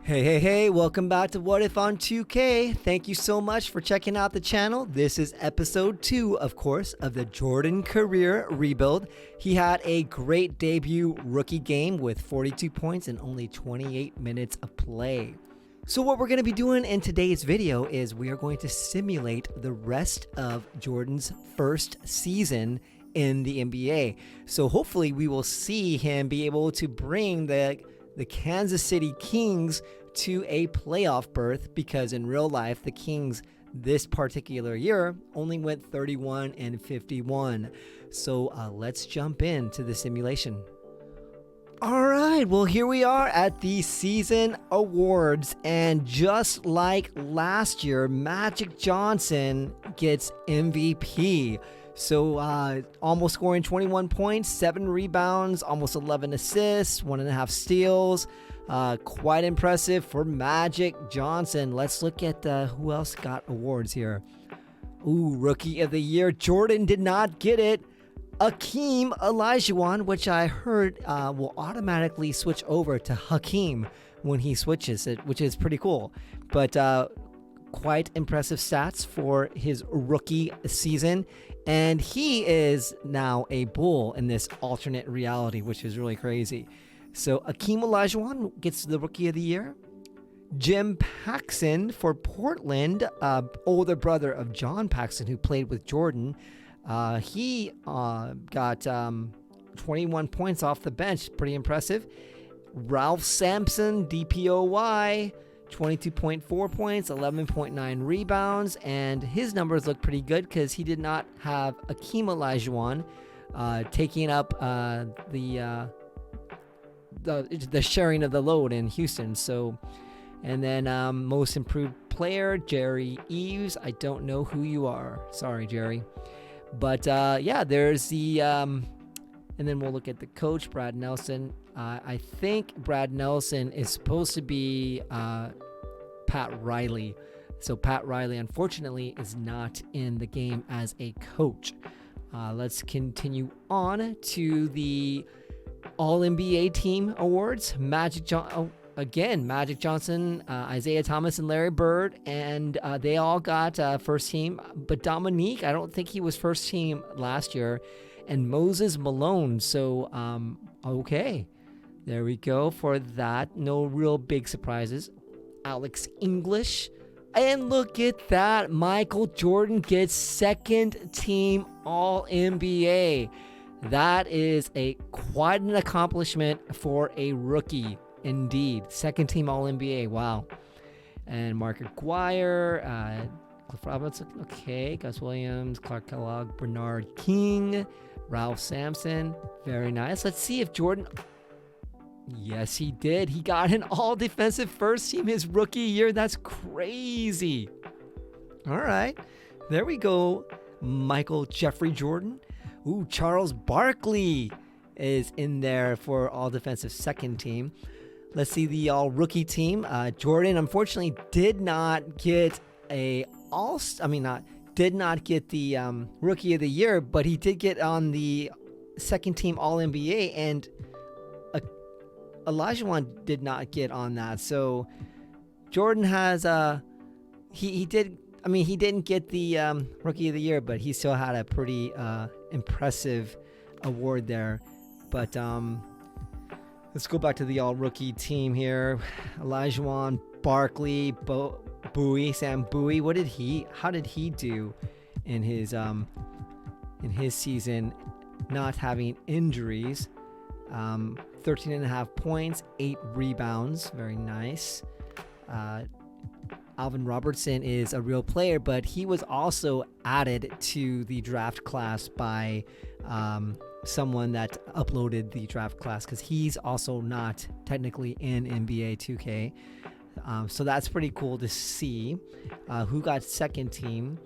Hey, welcome back to What If on 2K. Thank you so much for checking out the channel. This is episode 2, of course, of the Jordan career rebuild. He had a great debut rookie game with 42 points and only 28 minutes of play. So what we're going to be doing in today's video is we are going to simulate the rest of Jordan's first season in the NBA. So hopefully we will see him be able to bring the Kansas City Kings to a playoff berth, because in real life the Kings this particular year only went 31-51. So let's jump into the simulation. All right, well, here we are at the season awards, and just like last year, Magic Johnson gets MVP. So almost scoring 21 points, 7 rebounds, almost 11 assists, 1.5 steals. Quite impressive for Magic Johnson. Let's look at who else got awards here. Ooh, Rookie of the Year. Jordan did not get it. Akeem Olajuwon, which I heard will automatically switch over to Hakeem when he switches it, which is pretty cool. But quite impressive stats for his rookie season. And he is now a Bull in this alternate reality, which is really crazy. So Akeem Olajuwon gets the Rookie of the Year. Jim Paxson for Portland, older brother of John Paxson, who played with Jordan. He got 21 points off the bench. Pretty impressive. Ralph Sampson, DPOY. 22.4 points, 11.9 rebounds, and his numbers look pretty good because he did not have Akeem Olajuwon taking up the sharing of the load in Houston. So, and then most improved player, Jerry Eves. I don't know who you are. Sorry, Jerry. But yeah, there's the and then we'll look at the coach, Brad Nelson. I think Brad Nelson is supposed to be Pat Riley. So Pat Riley, unfortunately, is not in the game as a coach. Let's continue on to the All-NBA Team Awards. Magic Johnson, Isaiah Thomas, and Larry Bird, and they all got first team. But Dominique, I don't think he was first team last year. And Moses Malone. So, okay. There we go for that. No real big surprises. Alex English. And look at that. Michael Jordan gets second team All-NBA. That is quite an accomplishment for a rookie. Indeed. Second team All-NBA. Wow. And Mark Aguirre, Cliff Robinson. Okay. Gus Williams, Clark Kellogg, Bernard King, Ralph Sampson. Very nice. Let's see if Jordan... Yes, he did. He got an all-defensive first team his rookie year. That's crazy. All right. There we go. Michael Jeffrey Jordan. Ooh, Charles Barkley is in there for all-defensive second team. Let's see the all-rookie team. Jordan, unfortunately, did not get the Rookie of the Year, but he did get on the second team All-NBA, and Olajuwon did not get on that. So Jordan has he didn't get the Rookie of the Year, but he still had a pretty impressive award there. But let's go back to the all-rookie team here. Olajuwon, Barkley, Bowie, Sam Bowie. How did he do in his season, not having injuries? 13.5 points, 8 rebounds. Very nice. Alvin Robertson is a real player, but he was also added to the draft class by someone that uploaded the draft class, because he's also not technically in NBA 2K. So that's pretty cool to see. Who got second team?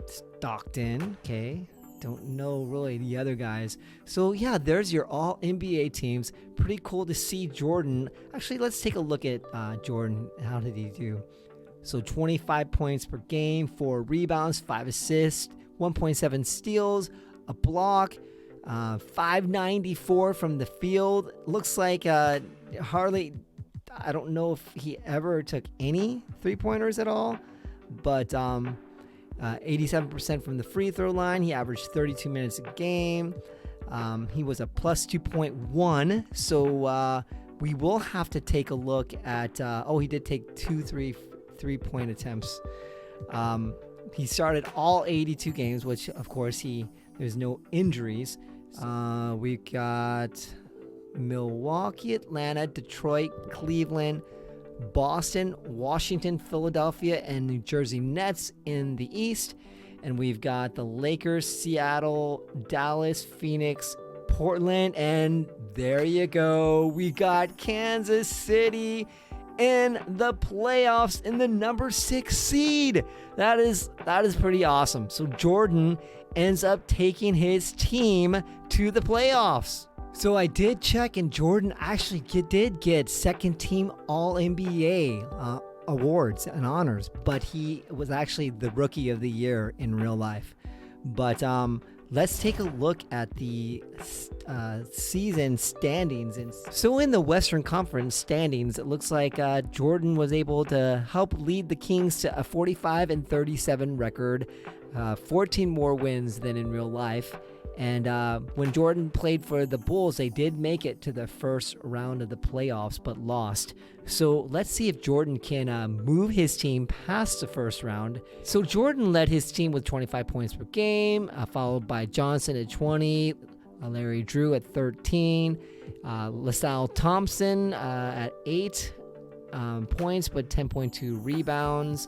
Stockton. Okay. Don't know really the other guys. So yeah, there's your all NBA teams. Pretty cool to see Jordan. Actually, let's take a look at Jordan. How did he do? So 25 points per game, 4 rebounds, 5 assists, 1.7 steals, a block, 594 from the field. Looks like hardly I don't know if he ever took any 3-pointers at all, but 87% from the free throw line. He averaged 32 minutes a game. He was a plus 2.1. So we will have to take a look at. He did take 2 3-point attempts. He started all 82 games, which of course there's no injuries. We got Milwaukee, Atlanta, Detroit, Cleveland, Boston, Washington, Philadelphia, and New Jersey Nets in the East. And we've got the Lakers, Seattle, Dallas, Phoenix, Portland, and there you go. We got Kansas City in the playoffs in the number 6 seed. That is pretty awesome. So Jordan ends up taking his team to the playoffs. So I did check, and Jordan actually did get second team All-NBA awards and honors, but he was actually the Rookie of the Year in real life. But let's take a look at the season standings. And so in the Western Conference standings, it looks like Jordan was able to help lead the Kings to a 45-37 record, 14 more wins than in real life. And when Jordan played for the Bulls, they did make it to the first round of the playoffs, but lost. So let's see if Jordan can move his team past the first round. So Jordan led his team with 25 points per game, followed by Johnson at 20, Larry Drew at 13, LaSalle Thompson at 8 points, but 10.2 rebounds.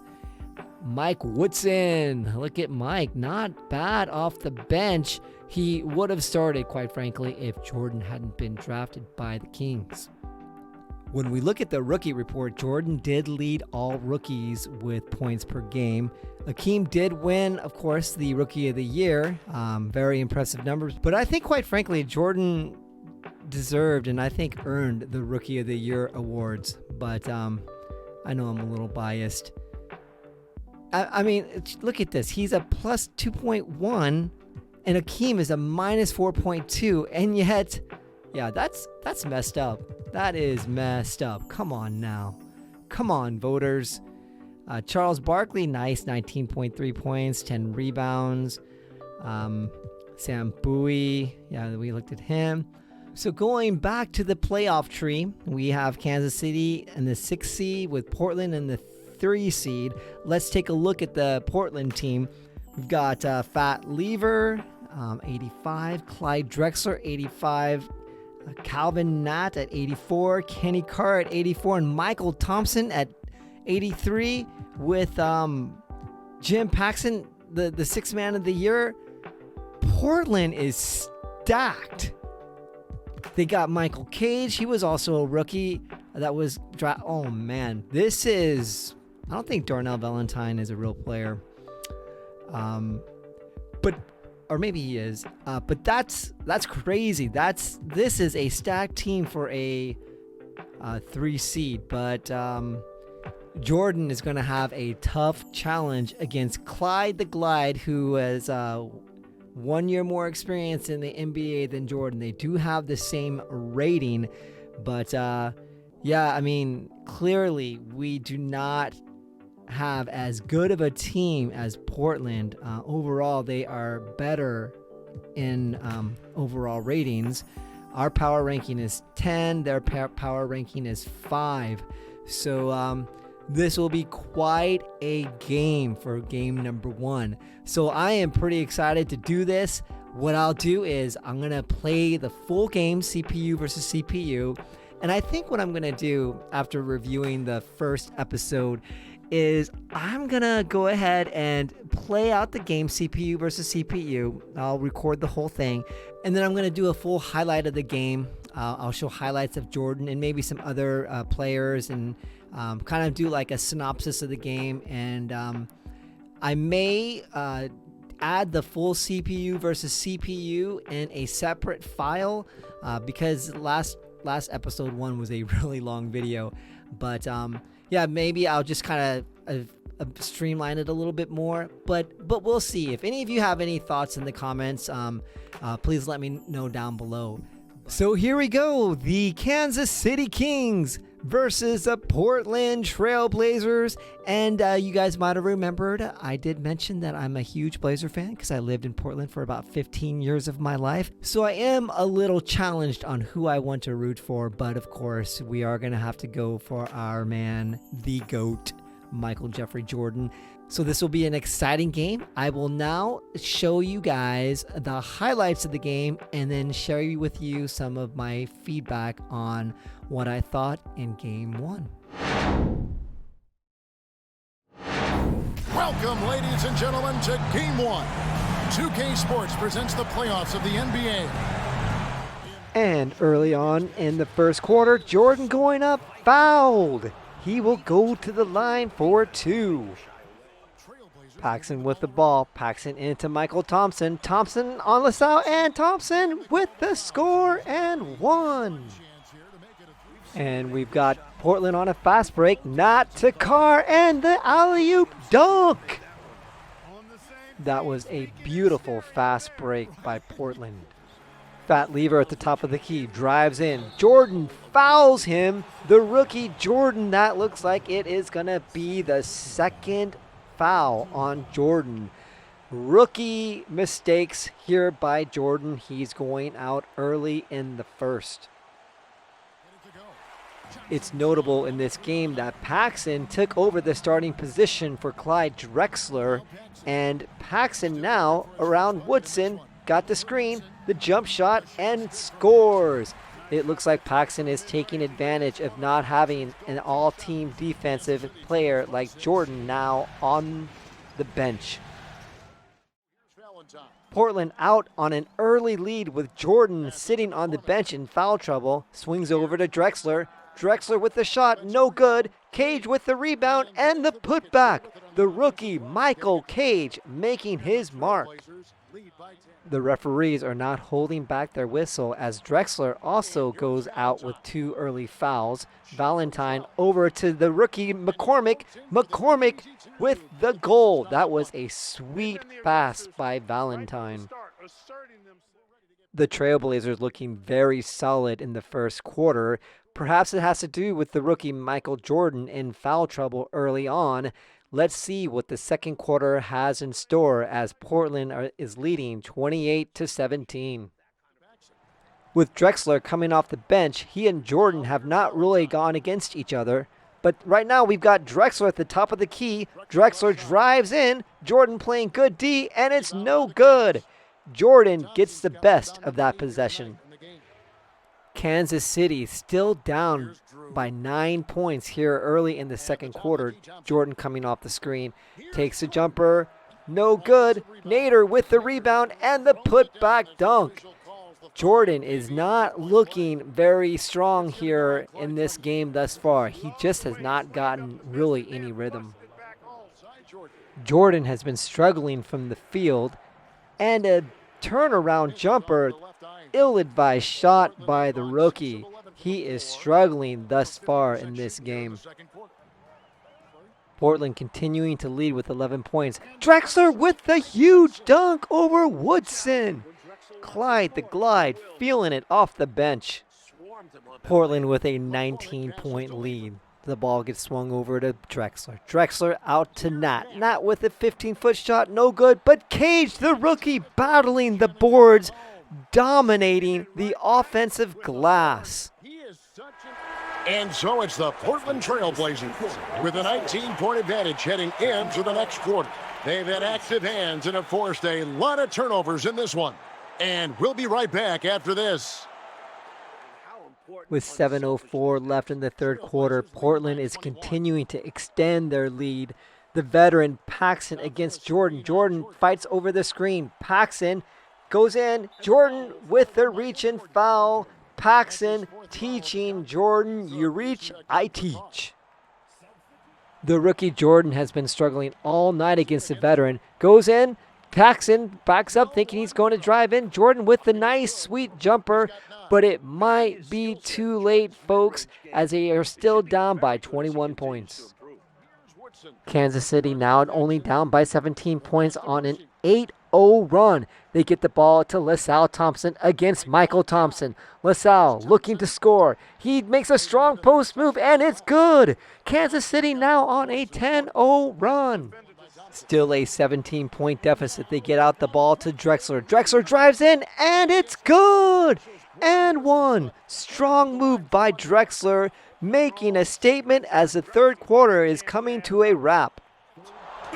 Mike Woodson, look at Mike, not bad off the bench. He would have started, quite frankly, if Jordan hadn't been drafted by the Kings. When we look at the rookie report, Jordan did lead all rookies with points per game. Akeem did win, of course, the Rookie of the Year. Very impressive numbers. But I think, quite frankly, Jordan deserved and I think earned the Rookie of the Year awards. But I know I'm a little biased. I mean, look at this. He's a plus 2.1. And Akeem is a minus 4.2, and yet, yeah, that's messed up. That is messed up. Come on now. Come on, voters. Charles Barkley, nice, 19.3 points, 10 rebounds. Sam Bowie, yeah, we looked at him. So going back to the playoff tree, we have Kansas City in the 6th seed with Portland in the 3 seed. Let's take a look at the Portland team. We've got Fat Lever, 85, Clyde Drexler, 85, Calvin Nat at 84, Kenny Carr at 84, and Michael Thompson at 83 with Jim Paxson, the 6th man of the year. Portland is stacked. They got Michael Cage. He was also a rookie that was oh man, this is, I don't think Darnell Valentine is a real player. Or maybe he is. But that's crazy. This is a stacked team for a 3 seed. But Jordan is going to have a tough challenge against Clyde the Glide, who has 1 year more experience in the NBA than Jordan. They do have the same rating, but yeah, I mean, clearly we do not have as good of a team as Portland. Overall, they are better in overall ratings. Our power ranking is 10. Their power ranking is 5. So this will be quite a game for game number 1. So I am pretty excited to do this. What I'll do is I'm going to play the full game, CPU versus CPU. And I think what I'm going to do after reviewing the first episode is I'm going to go ahead and play out the game CPU versus CPU. I'll record the whole thing. And then I'm going to do a full highlight of the game. I'll show highlights of Jordan and maybe some other players and kind of do like a synopsis of the game. And I may add the full CPU versus CPU in a separate file because last episode 1 was a really long video. But yeah, maybe I'll just kind of streamline it a little bit more, but we'll see. If any of you have any thoughts in the comments, please let me know down below. So here we go, the Kansas City Kings versus the Portland Trailblazers. And you guys might have remembered, I did mention that I'm a huge Blazer fan because I lived in Portland for about 15 years of my life. So I am a little challenged on who I want to root for. But of course, we are going to have to go for our man, the GOAT, Michael Jeffrey Jordan. So this will be an exciting game. I will now show you guys the highlights of the game and then share with you some of my feedback on what I thought in Game 1. Welcome, ladies and gentlemen, to Game 1. 2K Sports presents the playoffs of the NBA. And early on in the first quarter, Jordan going up, fouled. He will go to the line for 2. Paxson with the ball. Paxson into Michael Thompson. Thompson on LaSalle, and Thompson with the score and 1. And we've got Portland on a fast break. Not to Carr, and the alley-oop dunk. That was a beautiful fast break by Portland. Fat Lever at the top of the key. Drives in. Jordan fouls him. The rookie Jordan. That looks like it is going to be the second foul on Jordan. Rookie mistakes here by Jordan. He's going out early in the first. It's notable in this game that Paxson took over the starting position for Clyde Drexler, and Paxson now around Woodson got the screen, the jump shot, and scores. It looks like Paxson is taking advantage of not having an all-team defensive player like Jordan now on the bench. Portland out on an early lead with Jordan sitting on the bench in foul trouble. Swings over to Drexler. Drexler with the shot, no good. Cage with the rebound and the putback. The rookie Michael Cage making his mark. The referees are not holding back their whistle as Drexler also goes out with 2 early fouls. Valentine over to the rookie McCormick. McCormick with the goal. That was a sweet pass by Valentine. The Trailblazers looking very solid in the first quarter. Perhaps it has to do with the rookie Michael Jordan in foul trouble early on. Let's see what the second quarter has in store as Portland is leading 28-17. With Drexler coming off the bench, he and Jordan have not really gone against each other. But right now we've got Drexler at the top of the key. Drexler drives in, Jordan playing good D, and it's no good. Jordan gets the best of that possession. Kansas City still down by 9 points here early in the second quarter. Jordan coming off the screen. Takes a jumper. No good. Nader with the rebound and the putback dunk. Jordan is not looking very strong here in this game thus far. He just has not gotten really any rhythm. Jordan has been struggling from the field. And a turnaround jumper. Ill-advised shot by the rookie. He is struggling thus far in this game. Portland continuing to lead with 11 points. Drexler with the huge dunk over Woodson. Clyde the Glide feeling it off the bench. Portland with a 19-point lead. The ball gets swung over to Drexler. Drexler out to Nat. Nat with a 15-foot shot, no good. But Cage, the rookie, battling the boards, dominating the offensive glass. And so it's the Portland Trailblazers with a 19-point advantage heading into the next quarter. They've had active hands and have forced a lot of turnovers in this one. And we'll be right back after this. With 7:04 left in the third quarter, Portland is continuing to extend their lead. The veteran Paxson against Jordan. Jordan fights over the screen. Paxson goes in. Jordan with the reach and foul. Paxson teaching Jordan, you reach, I teach. The rookie Jordan has been struggling all night against the veteran. Goes in. Paxson backs up thinking he's going to drive in. Jordan with the nice, sweet jumper. But it might be too late, folks, as they are still down by 21 points. Kansas City now only down by 17 points on an 8-0 run. They get the ball to LaSalle Thompson against Michael Thompson. LaSalle looking to score. He makes a strong post move, and it's good. Kansas City now on a 10-0 run. Still a 17-point deficit. They get out the ball to Drexler. Drexler drives in, and it's good. And one. Strong move by Drexler, making a statement as the third quarter is coming to a wrap.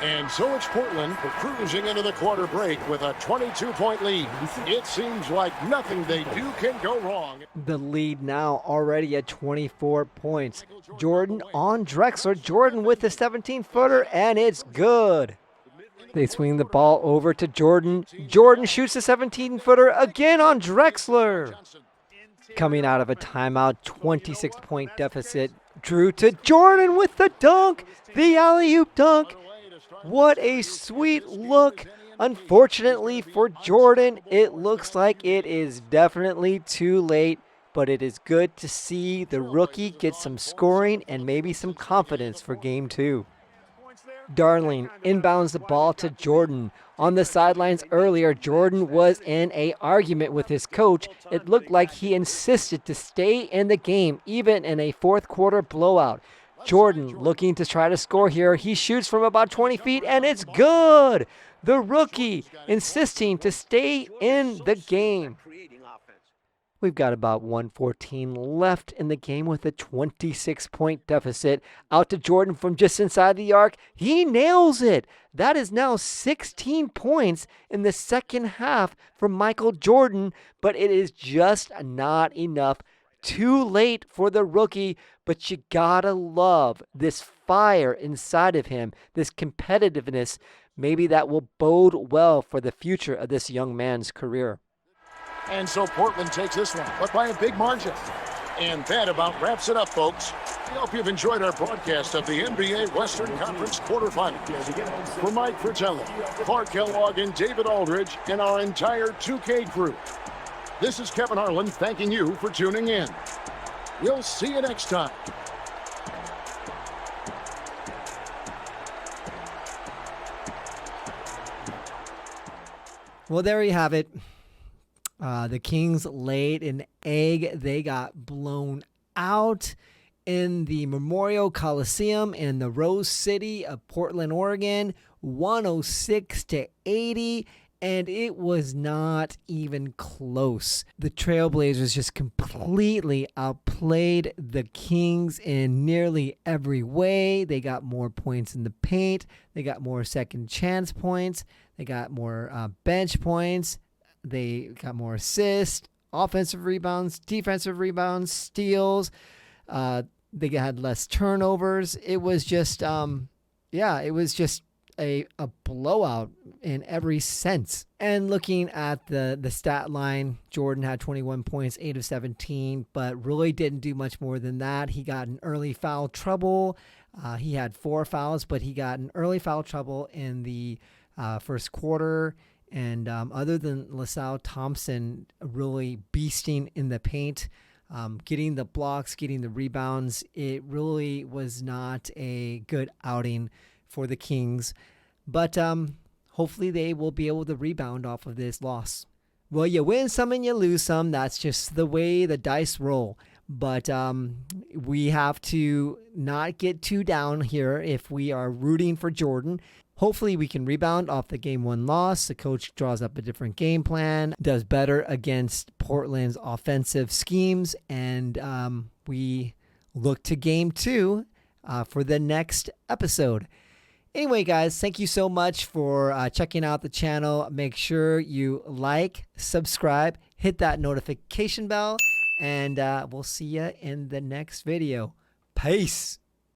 And so it's Portland cruising into the quarter break with a 22-point lead. It seems like nothing they do can go wrong. The lead now already at 24 points. Jordan on Drexler. Jordan with the 17-footer, and it's good. They swing the ball over to Jordan. Jordan shoots the 17-footer again on Drexler. Coming out of a timeout, 26-point deficit. Drew to Jordan with the dunk. The alley-oop dunk. What a sweet look. Unfortunately for Jordan, it looks like it is definitely too late, but it is good to see the rookie get some scoring and maybe some confidence for game 2. Darling inbounds the ball to Jordan. On the sidelines earlier, Jordan was in an argument with his coach. It looked like he insisted to stay in the game, even in a fourth quarter blowout. Jordan looking to try to score here. He shoots from about 20 feet, and it's good. The rookie insisting to stay in the game. We've got about 1:14 left in the game with a 26-point deficit. Out to Jordan from just inside the arc. He nails it. That is now 16 points in the second half for Michael Jordan, but it is just not enough. Too late for the rookie, but you gotta love this fire inside of him, this competitiveness. Maybe that will bode well for the future of this young man's career. And so Portland takes this one, but by a big margin. And that about wraps it up, folks. We hope you've enjoyed our broadcast of the NBA Western Conference quarterfinals. For Mike Fratelli, Clark Kellogg, and David Aldridge, and our entire 2K crew, this is Kevin Harlan thanking you for tuning in. We'll see you next time. Well, there you have it. The Kings laid an egg. They got blown out in the Memorial Coliseum in the Rose City of Portland, Oregon, 106-80, and it was not even close. The Trailblazers just completely outplayed the Kings in nearly every way. They got more points in the paint. They got more second chance points. They got more bench points. They got more assists, offensive rebounds, defensive rebounds, steals. They had less turnovers. It was just, it was just a blowout in every sense. And looking at the stat line, Jordan had 21 points, 8 of 17, but really didn't do much more than that. He got in early foul trouble. He had 4 fouls, but he got in early foul trouble in the first quarter. And other than LaSalle Thompson really beasting in the paint, getting the blocks, getting the rebounds, it really was not a good outing for the Kings. But hopefully they will be able to rebound off of this loss. Well, you win some and you lose some. That's just the way the dice roll. But we have to not get too down here if we are rooting for Jordan. Hopefully we can rebound off the game 1 loss. The coach draws up a different game plan, does better against Portland's offensive schemes, and we look to game 2 for the next episode. Anyway, guys, thank you so much for checking out the channel. Make sure you like, subscribe, hit that notification bell, and we'll see you in the next video. Peace.